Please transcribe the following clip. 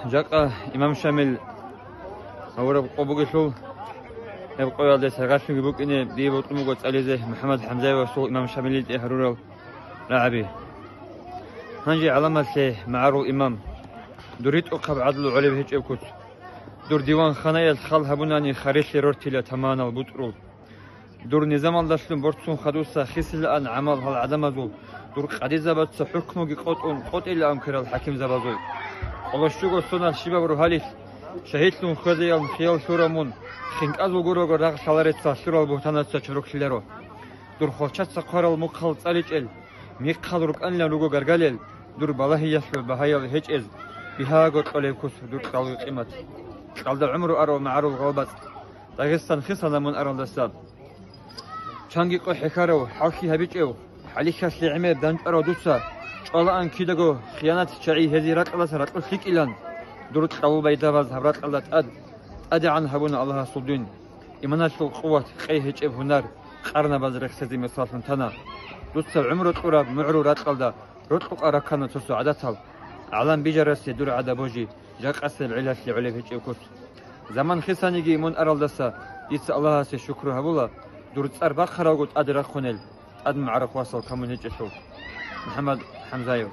جاقا إمام شامل هورا قبوقشو يبقى يالده سرقاشو يبوك إني دي بطلمو قد أليزه محمد حمزة وسوق إمام شامل هرورو لاعبي هنجي علامة سي معرو إمام دوريت أقب عدل علي بهج أبكت دور ديوان خانية الخال هبوناني خاريش رورتيلا تمانا البطرول دور نظام اللاشلون بورتسون خدوسا خيسل الآن عمل هالعدم زول دور قدي زبط حكمو قطعون قطع إلا أمكر الحكيم زبازول قلشتوغو سونا الشباب روحاليس شهيتلون خذي الخيال شورمون خنك أزو غورو رغ شالاريتسا شورال بوتاناتسا چروكشلرو دور خوشاتسا قارال مقال تساليج ال ميقال روك أنلا روغو غرغاليل دور بالهي يسلو بهايل هيج إز بهاغو قليكوس دور قالو قيمت قال دا عمرو أرو معرو الغلبات داغستان خيصانا من أرو دستان چانگي قو حكارو حالكي هبيج حاليكاس لعمي دانج أرو دوتسا شالان كيدغو خيانات شعي هذي رقلة رقل خيك إلان درت قلب بيداز هبرات قلت أدي عن هبونا الله صدين إيمانات القوة قيه هج هنار قرنا بزرق سزي مسافن تنا دوتسا عمرو قراب معرو رات قلدا رتق أركان تسو عدتها علم بيجرس دور عدا بوجي جاك أسل علاش لعلي هج كوس زمان خسانيجي من أرالدسا يتس الله سي شكر هبولا درت أربع خراغوت أدرا خونل أدم عرق واصل كمن هج محمد حمزايو